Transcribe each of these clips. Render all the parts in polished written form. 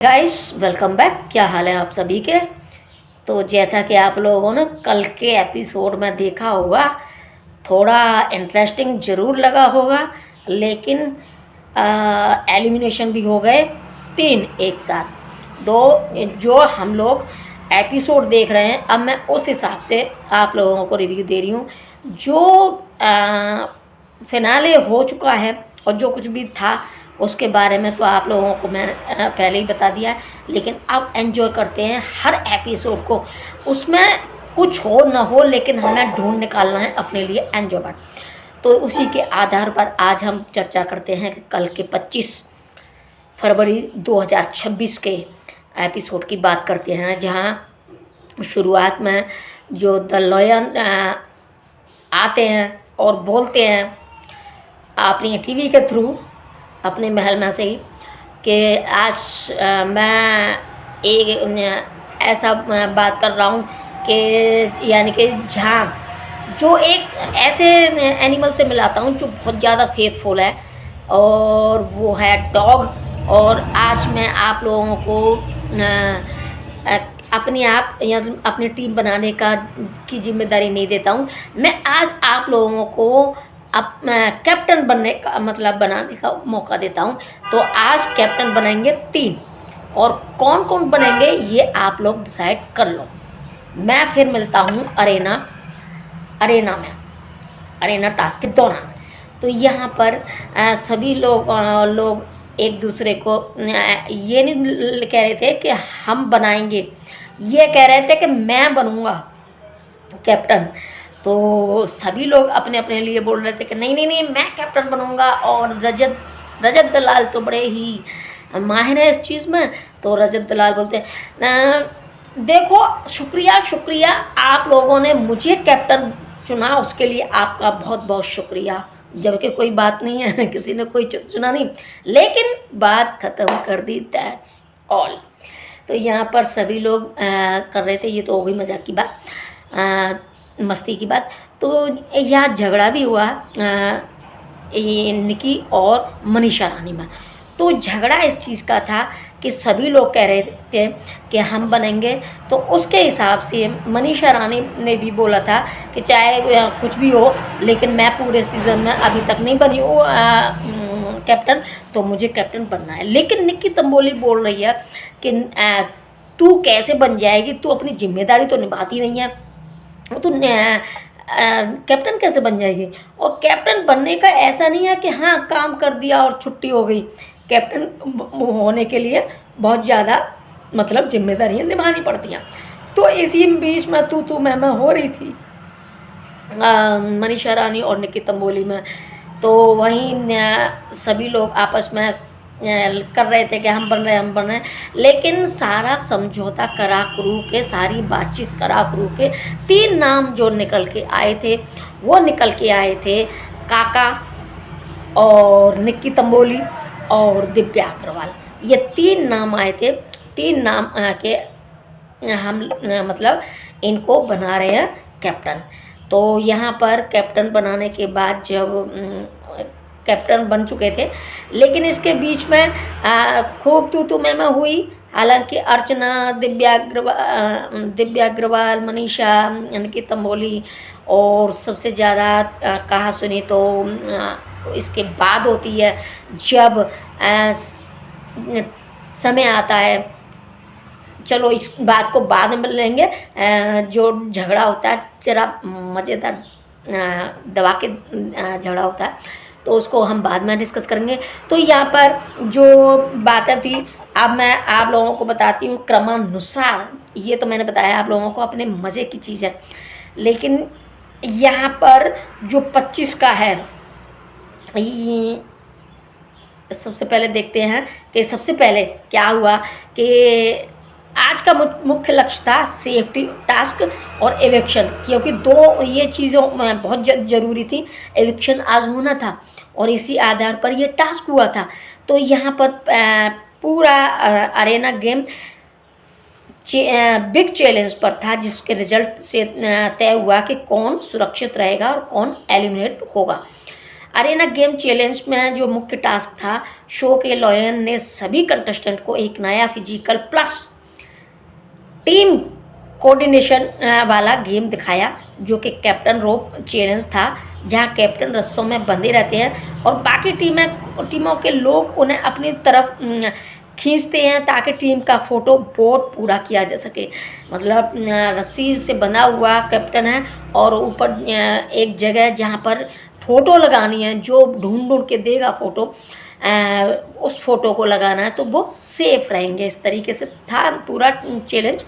Guys welcome back. क्या हाल है आप सभी के। तो जैसा कि आप लोगों ने कल के एपिसोड में देखा होगा, थोड़ा इंटरेस्टिंग ज़रूर लगा होगा, लेकिन एलिमिनेशन भी हो गए 3 एक साथ। दो जो हम लोग एपिसोड देख रहे हैं, अब मैं उस हिसाब से आप लोगों को रिव्यू दे रही हूँ। जो फिनाले हो चुका है और जो कुछ भी था उसके बारे में तो आप लोगों को मैं पहले ही बता दिया है, लेकिन अब एंजॉय करते हैं हर एपिसोड को। उसमें कुछ हो न हो, लेकिन हमें ढूंढ निकालना है अपने लिए एंजॉयमेंट। तो उसी के आधार पर आज हम चर्चा करते हैं कि कल के 25 फरवरी 2026 के एपिसोड की बात करते हैं, जहां शुरुआत में जो द लॉयन आते हैं और बोलते हैं अपनी टीवी के थ्रू, अपने महल में से ही, कि आज मैं एक ऐसा बात कर रहा हूँ कि यानी कि जहाँ जो एक ऐसे एनिमल से मिलाता हूँ जो बहुत ज़्यादा फेथफुल है, और वो है डॉग। और आज मैं आप लोगों को अपने आप या अपनी टीम बनाने की जिम्मेदारी नहीं देता हूँ। मैं आज आप लोगों को अब कैप्टन बनने का मतलब बनाने का मौका देता हूँ। तो आज कैप्टन बनेंगे 3, और कौन कौन बनेंगे ये आप लोग डिसाइड कर लो। मैं फिर मिलता हूँ अरेना टास्क के दौरान। तो यहाँ पर सभी लोग एक दूसरे को ये नहीं कह रहे थे कि हम बनाएंगे, ये कह रहे थे कि मैं बनूँगा कैप्टन। तो सभी लोग अपने अपने लिए बोल रहे थे कि नहीं नहीं नहीं, मैं कैप्टन बनूंगा। और रजत दलाल तो बड़े ही माहिर है इस चीज़ में। तो रजत दलाल बोलते हैं, देखो शुक्रिया आप लोगों ने मुझे कैप्टन चुना, उसके लिए आपका बहुत बहुत शुक्रिया। जबकि कोई बात नहीं है, किसी ने कोई चुना नहीं, लेकिन बात ख़त्म कर दी, दैट्स ऑल। तो यहाँ पर सभी लोग कर रहे थे, ये तो हो गई मजाक की बात, मस्ती की बात। तो यहाँ झगड़ा भी हुआ ये निकी और मनीषा रानी में। तो झगड़ा इस चीज़ का था कि सभी लोग कह रहे थे कि हम बनेंगे, तो उसके हिसाब से मनीषा रानी ने भी बोला था कि चाहे कुछ भी हो, लेकिन मैं पूरे सीज़न में अभी तक नहीं बनी हूँ कैप्टन, तो मुझे कैप्टन बनना है। लेकिन निक्की तंबोली बोल रही है कि तू कैसे बन जाएगी, तू अपनी जिम्मेदारी तो निभाती नहीं है, तो कैप्टन कैसे बन जाएगी। और कैप्टन बनने का ऐसा नहीं है कि हाँ काम कर दिया और छुट्टी हो गई। कैप्टन होने के लिए बहुत ज़्यादा मतलब जिम्मेदारियाँ निभानी पड़ती हैं। तो इसी बीच में तू मैं हो रही थी मनीषा रानी और निकी तंबोली में। तो वहीं सभी लोग आपस में कर रहे थे कि हम बन रहे हैं, लेकिन सारा समझौता करा करू के, सारी बातचीत करा करू के 3 नाम जो निकल के आए थे, वो निकल के आए थे काका और निक्की तंबोली और दिव्या अग्रवाल। ये 3 नाम आए थे। 3 नाम के हम मतलब इनको बना रहे हैं कैप्टन। तो यहाँ पर कैप्टन बनाने के बाद जब कैप्टन बन चुके थे, लेकिन इसके बीच में खूब तू मैं हुई। हालांकि अर्चना, दिव्या अग्रवाल, मनीषा, निकी तंबोली, और सबसे ज़्यादा कहा सुनी तो इसके बाद होती है जब समय आता है। चलो इस बात को बाद में लेंगे। जो झगड़ा होता है जरा मज़ेदार दबा के झगड़ा होता है, तो उसको हम बाद में डिस्कस करेंगे। तो यहाँ पर जो बातें थी, अब मैं आप लोगों को बताती हूँ क्रमानुसार। ये तो मैंने बताया आप लोगों को अपने मज़े की चीज़ है, लेकिन यहाँ पर जो 25 का है, ये सबसे पहले देखते हैं कि सबसे पहले क्या हुआ। कि आज का मुख्य लक्ष्य था सेफ्टी टास्क और एविक्शन, क्योंकि 2 ये चीज़ों में बहुत ज़रूरी थी। एविक्शन आज होना था और इसी आधार पर ये टास्क हुआ था। तो यहाँ पर पूरा अरेना गेम बिग चैलेंज पर था, जिसके रिजल्ट से तय हुआ कि कौन सुरक्षित रहेगा और कौन एलिमिनेट होगा। अरेना गेम चैलेंज में जो मुख्य टास्क था, शो के लॉयन ने सभी कंटेस्टेंट को एक नया फिजिकल प्लस टीम कोऑर्डिनेशन वाला गेम दिखाया, जो कि कैप्टन रोप चैलेंज था, जहां कैप्टन रस्सों में बंधे रहते हैं और बाकी टीमों के लोग उन्हें अपनी तरफ खींचते हैं ताकि टीम का फोटो बोट पूरा किया जा सके। मतलब रस्सी से बंधा हुआ कैप्टन है और ऊपर एक जगह जहां पर फ़ोटो लगानी है, जो ढूंढ के देगा फ़ोटो, उस फोटो को लगाना है तो वो सेफ रहेंगे। इस तरीके से था पूरा चैलेंज।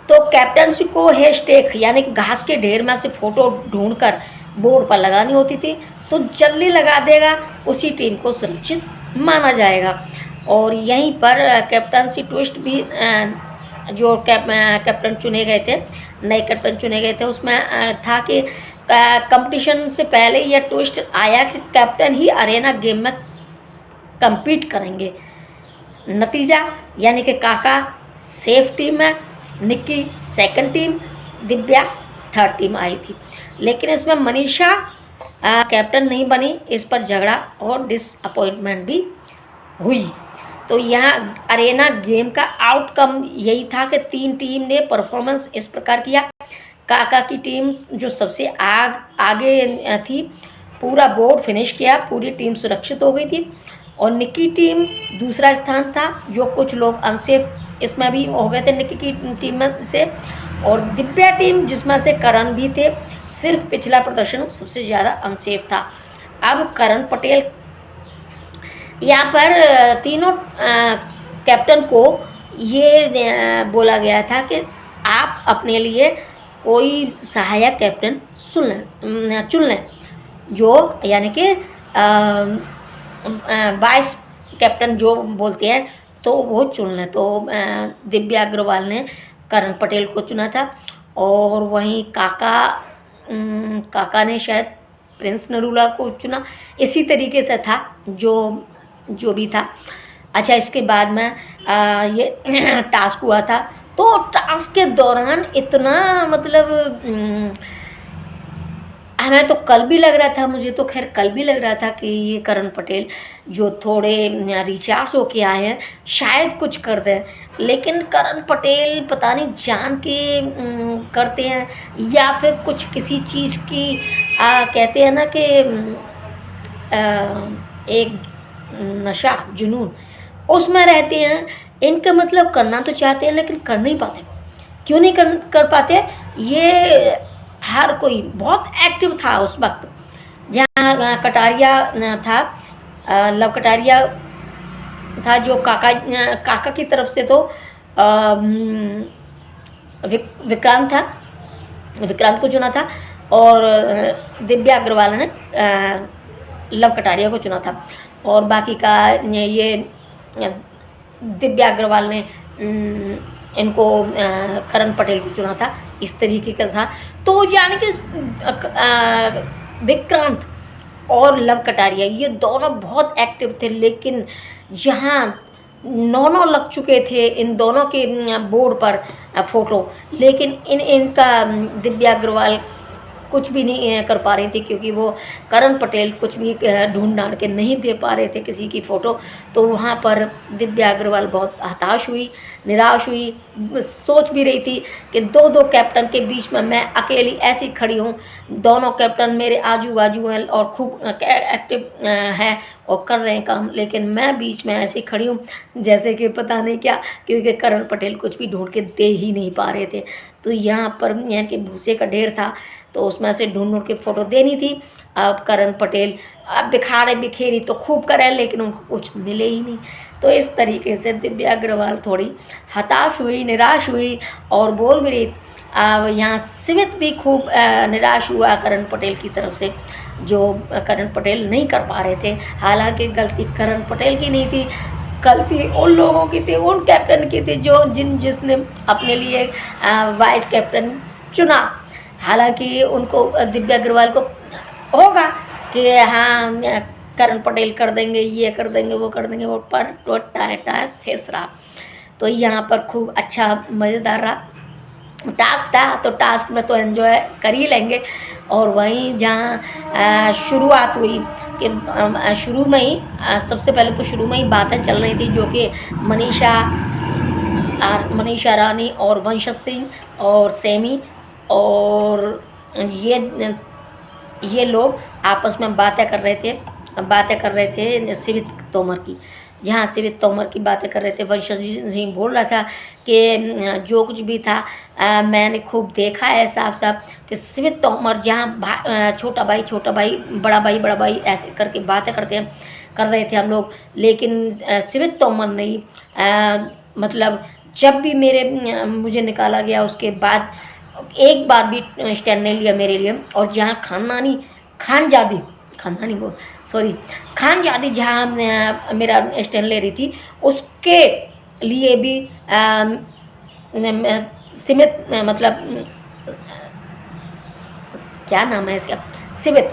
तो कैप्टनसी को हैशटैग यानी घास के ढेर में से फ़ोटो ढूंढकर बोर्ड पर लगानी होती थी, तो जल्दी लगा देगा उसी टीम को सुरक्षित माना जाएगा। और यहीं पर कैप्टनसी ट्विस्ट भी जो कैप्टन चुने गए थे, नए कैप्टन चुने गए थे, उसमें था कि कंपटीशन से पहले यह ट्विस्ट आया कि कैप्टन ही अरेना गेम में compete करेंगे। नतीजा यानी कि काका सेफ टीम में, Nikki second team, Divya third team आई थी। लेकिन इसमें मनीषा कैप्टन नहीं बनी, इस पर झगड़ा और डिसअपॉइंटमेंट भी हुई। तो यहाँ अरेना गेम का आउटकम यही था कि 3 टीम ने परफॉर्मेंस इस प्रकार किया। काका की टीम जो सबसे आगे थी, पूरा बोर्ड फिनिश किया, पूरी टीम सुरक्षित हो गई थी। और निक्की टीम दूसरा स्थान था, जो कुछ लोग अनसेफ इसमें भी हो गए थे निक्की की टीम में से। और दिव्या टीम जिसमें से करण भी थे, सिर्फ पिछला प्रदर्शन सबसे ज़्यादा अनसेफ था। अब करण पटेल यहाँ पर तीनों कैप्टन को ये बोला गया था कि आप अपने लिए कोई सहायक कैप्टन चुन लें, जो यानी कि वाइस कैप्टन जो बोलते हैं, तो वो चुन लें। तो दिव्या अग्रवाल ने करण पटेल को चुना था। और वहीं काका ने शायद प्रिंस नरूला को चुना। इसी तरीके से था जो भी था। अच्छा, इसके बाद में ये टास्क हुआ था। तो टास्क के दौरान इतना मतलब हमें तो कल भी लग रहा था, मुझे तो खैर कल भी लग रहा था कि ये करण पटेल जो थोड़े रिचार्ज होके आए हैं शायद कुछ कर दें, लेकिन करण पटेल पता नहीं जान के करते हैं या फिर कुछ किसी चीज़ की कहते हैं ना कि एक नशा जुनून उसमें रहते हैं। इनका मतलब करना तो चाहते हैं लेकिन कर नहीं पाते। क्यों नहीं कर पाते? ये हर कोई बहुत एक्टिव था उस वक्त, जहाँ कटारिया था, लव कटारिया था, जो काका की तरफ से तो विक्रांत था, विक्रांत को चुना था। और दिव्या अग्रवाल ने लव कटारिया को चुना था। और बाकी का ये दिव्या अग्रवाल ने इनको करण पटेल को चुना था। इस तरीके का था। तो यानी कि विक्रांत और लव कटारिया ये दोनों बहुत एक्टिव थे, लेकिन जहाँ 9 लग चुके थे इन दोनों के बोर्ड पर फोटो, लेकिन इनका दिव्या अग्रवाल कुछ भी नहीं कर पा रही थी, क्योंकि वो करण पटेल कुछ भी ढूंढ ढांड के नहीं दे पा रहे थे किसी की फ़ोटो। तो वहाँ पर दिव्या अग्रवाल बहुत हताश हुई, निराश हुई, सोच भी रही थी कि दो कैप्टन के बीच में मैं अकेली ऐसी खड़ी हूँ। दोनों कैप्टन मेरे आजू बाजू हैं और खूब एक्टिव हैं और कर रहे हैं काम, लेकिन मैं बीच में ऐसी खड़ी हूँ जैसे कि पता नहीं क्या, क्योंकि करण पटेल कुछ भी ढूंढ के दे ही नहीं पा रहे थे। तो यहाँ पर यानी कि भूसे का ढेर था, तो उसमें से ढूंढ के फ़ोटो देनी थी। अब करण पटेल अब बिखारे बिखेरी तो खूब करें, लेकिन उनको कुछ मिले ही नहीं। तो इस तरीके से दिव्या अग्रवाल थोड़ी हताश हुई, निराश हुई और बोल भी रही। अब यहाँ सिमित भी खूब निराश हुआ करण पटेल की तरफ से, जो करण पटेल नहीं कर पा रहे थे। हालांकि गलती करण पटेल की नहीं थी, गलती उन लोगों की थी, उन कैप्टन की थी जो जिसने अपने लिए वाइस कैप्टन चुना। हालांकि उनको दिव्या अग्रवाल को होगा कि हाँ करण पटेल कर देंगे, ये कर देंगे, वो कर देंगे, वो पर तो टाइम फेस रहा। तो यहाँ पर खूब अच्छा मज़ेदार रहा। टास्क था, तो टास्क में तो एंजॉय कर ही लेंगे। और वहीं जहाँ शुरुआत हुई कि शुरू में ही सबसे पहले तो शुरू में ही बातें चल रही थी, जो कि मनीषा रानी और वंशज सिंह और सेमी और ये लोग आपस में बातें कर रहे थे शिवित तोमर की। जहाँ शिवित तोमर की बातें कर रहे थे, वंशज सिंह बोल रहा था कि जो कुछ भी था मैंने खूब देखा है साफ साफ कि शिवित तोमर जहाँ छोटा भाई बड़ा भाई ऐसे करके बातें कर रहे थे हम लोग। लेकिन शिवित तोमर नहीं, मतलब जब भी मुझे निकाला गया उसके बाद एक बार भी स्टैंड नहीं लिया मेरे लिए। और जहाँ खानजादी जहाँ मेरा स्टैंड ले रही थी, उसके लिए भी सीमित, मतलब क्या नाम है इसका, सीमित,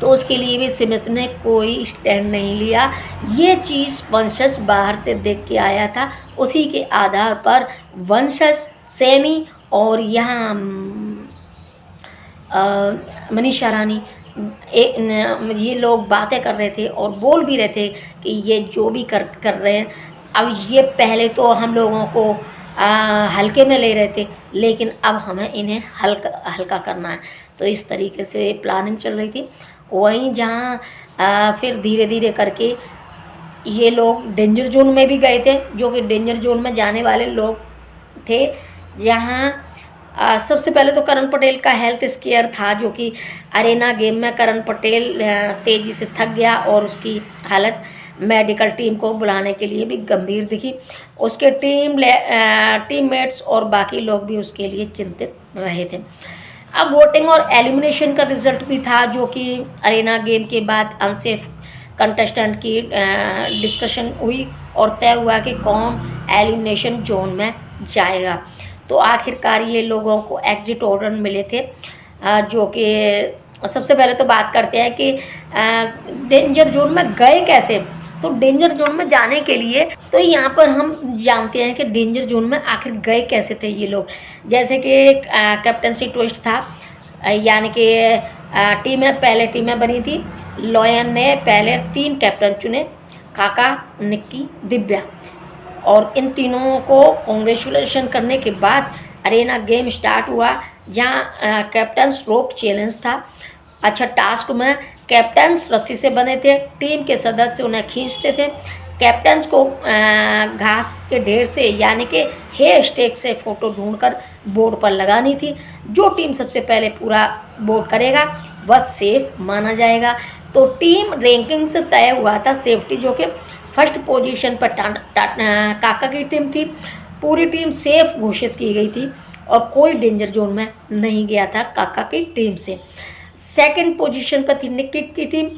तो उसके लिए भी सीमित ने कोई स्टैंड नहीं लिया। ये चीज़ वंशज बाहर से देख के आया था, उसी के आधार पर वंशज, सेमी और यहाँ मनीषा रानी ये लोग बातें कर रहे थे और बोल भी रहे थे कि ये जो भी कर रहे हैं, अब ये पहले तो हम लोगों को हल्के में ले रहे थे, लेकिन अब हमें इन्हें हल्का करना है। तो इस तरीके से प्लानिंग चल रही थी। वहीं जहाँ फिर धीरे धीरे करके ये लोग डेंजर जोन में भी गए थे, जो कि डेंजर जोन में जाने वाले लोग थे। जहाँ सबसे पहले तो करण पटेल का हेल्थ स्केयर था, जो कि अरेना गेम में करण पटेल तेज़ी से थक गया और उसकी हालत मेडिकल टीम को बुलाने के लिए भी गंभीर दिखी। उसके टीममेट्स और बाकी लोग भी उसके लिए चिंतित रहे थे। अब वोटिंग और एलिमिनेशन का रिजल्ट भी था, जो कि अरेना गेम के बाद अनसेफ कंटेस्टेंट की डिस्कशन हुई और तय हुआ कि कौन एलिमिनेशन जोन में जाएगा। तो आखिरकार ये लोगों को एग्जिट ऑर्डर मिले थे, जो कि सबसे पहले तो बात करते हैं कि डेंजर जोन में गए कैसे। तो डेंजर जोन में जाने के लिए तो यहाँ पर हम जानते हैं कि डेंजर जोन में आखिर गए कैसे थे ये लोग। जैसे कि कैप्टनसी ट्विस्ट था, यानी कि पहले टीमें बनी थी। लॉयन ने पहले 3 कैप्टन चुने, काका, निक्की, दिव्या, और इन तीनों को कांग्रेचुलेशन करने के बाद अरेना गेम स्टार्ट हुआ, जहाँ कैप्टन्स रोप चैलेंज था। अच्छा, टास्क में कैप्टन्स रस्सी से बने थे, टीम के सदस्य उन्हें खींचते थे। कैप्टन्स को घास के ढेर से यानी कि हेयर स्टेक से फ़ोटो ढूंढकर बोर्ड पर लगानी थी। जो टीम सबसे पहले पूरा बोर्ड करेगा वह सेफ माना जाएगा। तो टीम रैंकिंग से तय हुआ था सेफ्टी, जो कि फर्स्ट पोजीशन पर काका की टीम थी। पूरी टीम सेफ घोषित की गई थी और कोई डेंजर जोन में नहीं गया था काका की टीम से। सेकंड पोजीशन पर थी निक्की की टीम।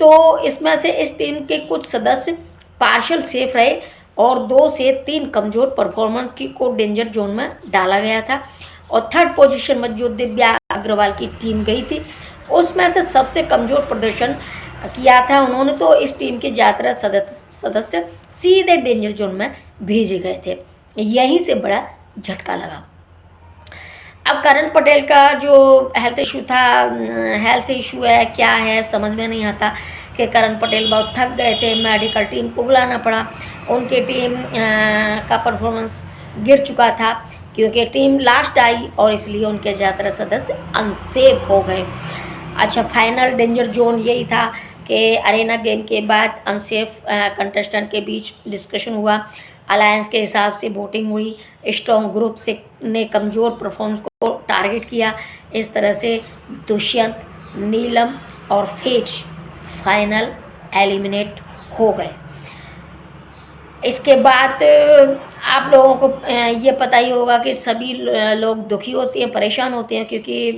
तो इसमें से इस टीम के कुछ सदस्य पार्शियल सेफ रहे और 2 से 3 कमज़ोर परफॉर्मेंस को डेंजर जोन में डाला गया था। और थर्ड पोजीशन में जो दिव्या अग्रवाल की टीम गई थी, उसमें से सबसे कमज़ोर प्रदर्शन किया था उन्होंने। तो इस टीम के ज़्यादातर सदस्य सीधे डेंजर जोन में भेजे गए थे। यहीं से बड़ा झटका लगा। अब करण पटेल का जो हेल्थ इशू है क्या है समझ में नहीं आता कि करण पटेल बहुत थक गए थे, मेडिकल टीम को बुलाना पड़ा। उनकी टीम का परफॉर्मेंस गिर चुका था क्योंकि टीम लास्ट आई और इसलिए उनके ज़्यादातर सदस्य अनसेफ हो गए। अच्छा, फाइनल डेंजर जोन यही था कि अरेना गेम के बाद अनसेफ कंटेस्टेंट के बीच डिस्कशन हुआ, अलायंस के हिसाब से वोटिंग हुई, स्ट्रॉन्ग ग्रुप ने कमज़ोर परफॉर्मेंस को टारगेट किया। इस तरह से दुष्यंत, नीलम और फेज फाइनल एलिमिनेट हो गए। इसके बाद आप लोगों को ये पता ही होगा कि सभी लोग दुखी होते हैं, परेशान होते हैं, क्योंकि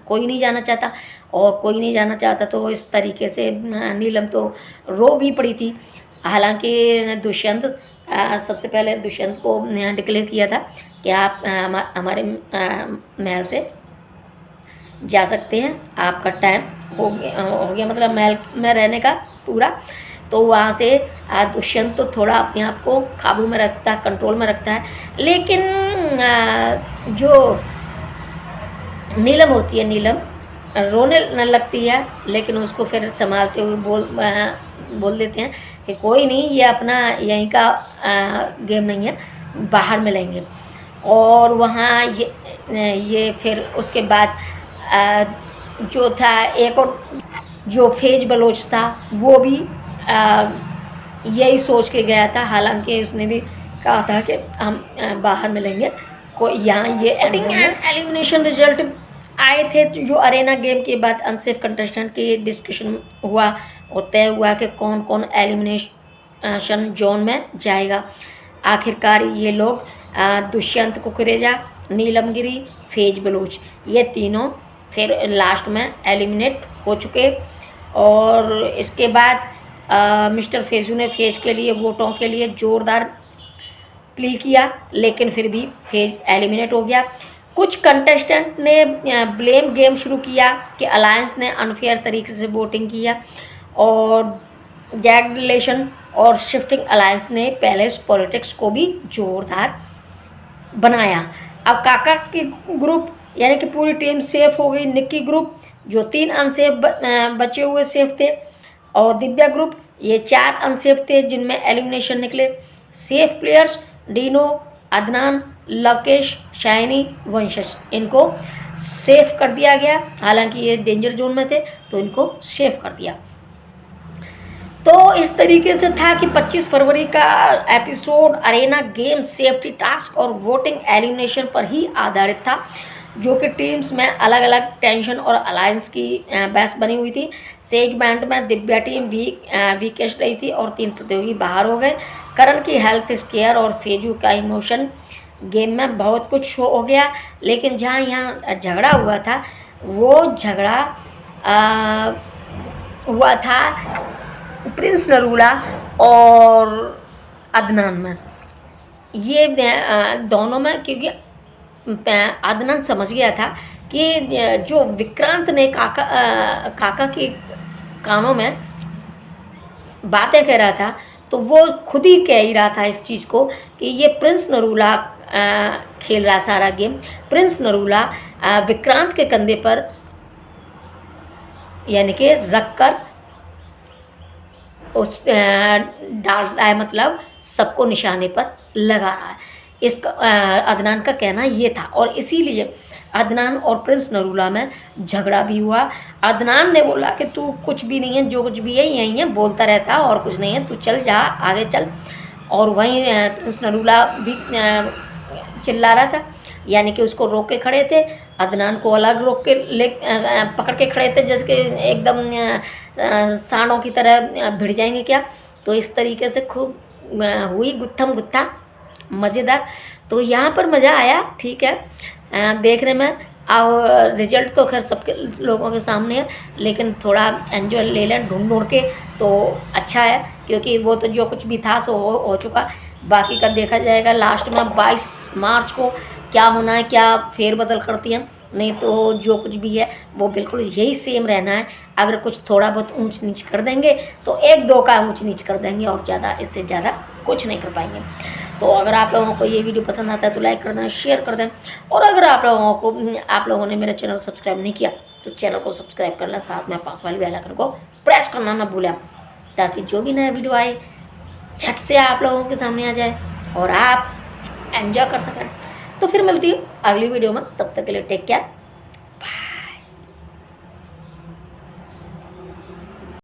कोई नहीं जाना चाहता और कोई नहीं जाना चाहता। तो इस तरीके से नीलम तो रो भी पड़ी थी। हालांकि दुष्यंत सबसे पहले दुष्यंत को डिक्लेयर किया था कि आप हमारे महल से जा सकते हैं, आपका टाइम हो गया मतलब महल में रहने का पूरा। तो वहाँ से दुष्यंत तो थोड़ा अपने आप को काबू में रखता है, कंट्रोल में रखता है। लेकिन जो नीलम होती है, नीलम रोने न लगती है, लेकिन उसको फिर संभालते हुए बोल देते हैं कि कोई नहीं, ये अपना यहीं का गेम नहीं है, बाहर मिलेंगे। और वहाँ ये फिर उसके बाद जो था एक और जो फेज बलोच था वो भी यही सोच के गया था, हालांकि उसने भी कहा था कि हम बाहर मिलेंगे। को यहाँ ये एडिंग एंड एलिमिनेशन रिजल्ट आए थे, जो अरेना गेम के बाद अनसेफ कंटेस्टेंट की डिस्कशन हुआ और तय हुआ कि कौन कौन एलिमिनेशन जोन में जाएगा। आखिरकार ये लोग दुष्यंत कुकरेजा, नीलमगिरी, फेज बलूच, ये तीनों फिर लास्ट में एलिमिनेट हो चुके। और इसके बाद मिस्टर फेजू ने फेज के लिए वोटों के लिए ज़ोरदार प्ले किया, लेकिन फिर भी फेज एलिमिनेट हो गया। कुछ कंटेस्टेंट ने ब्लेम गेम शुरू किया कि अलायंस ने अनफेयर तरीके से वोटिंग किया, और गैग रिलेशन और शिफ्टिंग अलायंस ने पैलेस पॉलिटिक्स को भी जोरदार बनाया। अब काका की ग्रुप यानी कि पूरी टीम सेफ हो गई। निक्की ग्रुप जो 3 अनसेफ बचे हुए सेफ थे, और दिव्या ग्रुप ये 4 अनसेफ थे जिनमें एलिमिनेशन निकले। Safe players Dino, Adnan, Lavkesh, shiny, वंशज, इनको सेफ कर दिया गया, हालांकि ये डेंजर जोन में थे तो इनको सेफ कर दिया। तो इस तरीके से था कि 25 फरवरी का episode Arena game safety task और वोटिंग एलिमिनेशन पर ही आधारित था, जो कि टीम्स में अलग अलग टेंशन और अलायंस की बहस बनी हुई थी। सेगमेंट में दिव्या टीम वीकेस्ट रही थी और 3 प्रतियोगी बाहर हो गए। करण की हेल्थ स्केयर और फेजू का इमोशन गेम में बहुत कुछ हो गया, लेकिन जहाँ यहाँ झगड़ा हुआ था वो झगड़ा हुआ था प्रिंस नरूला और अदनान में। ये दोनों में, क्योंकि अदनान समझ गया था कि जो विक्रांत ने काका के कानों में बातें कह रहा था, तो वो खुद ही कह ही रहा था इस चीज़ को कि ये प्रिंस नरूला खेल रहा सारा गेम। प्रिंस नरूला विक्रांत के कंधे पर यानी कि रख कर उस डाल रहा है, मतलब सबको निशाने पर लगा रहा है। इसका अदनान का कहना ये था, और इसीलिए अदनान और प्रिंस नरूला में झगड़ा भी हुआ। अदनान ने बोला कि तू कुछ भी नहीं है, जो कुछ भी है यही है, बोलता रहता और कुछ नहीं है, तू चल जा आगे चल। और वहीं प्रिंस नरूला भी चिल्ला रहा था, यानी कि उसको रोक के खड़े थे। अदनान को अलग रोक के पकड़ के खड़े थे, जैसे कि एकदम सांडों की तरह भिड़ जाएंगे क्या। तो इस तरीके से खूब हुई गुत्थम गुत्था मज़ेदार। तो यहाँ पर मज़ा आया, ठीक है देखने में। अब रिजल्ट तो खैर सबके लोगों के सामने है, लेकिन थोड़ा एंजॉय ले लें ढूंढ के तो अच्छा है, क्योंकि वो तो जो कुछ भी था सो हो चुका। बाकी का देखा जाएगा लास्ट में 22 मार्च को क्या होना है, क्या फेरबदल करती हैं। नहीं तो जो कुछ भी है वो बिल्कुल यही सेम रहना है। अगर कुछ थोड़ा बहुत ऊंच नीच कर देंगे तो 1-2 का ऊंच नीच कर देंगे, और ज़्यादा इससे ज़्यादा कुछ नहीं कर पाएंगे। तो अगर आप लोगों को ये वीडियो पसंद आता है तो लाइक कर दें, शेयर कर दें, और अगर आप लोगों ने मेरा चैनल सब्सक्राइब नहीं किया तो चैनल को सब्सक्राइब कर लें, साथ में पास वाली बेल आइकन को प्रेस करना ना भूलें, ताकि जो भी नया वीडियो आए झट से आप लोगों के सामने आ जाए और आप एंजॉय कर सकें। तो फिर मिलती हूँ अगली वीडियो में, तब तक के लिए टेक केयर, बाय।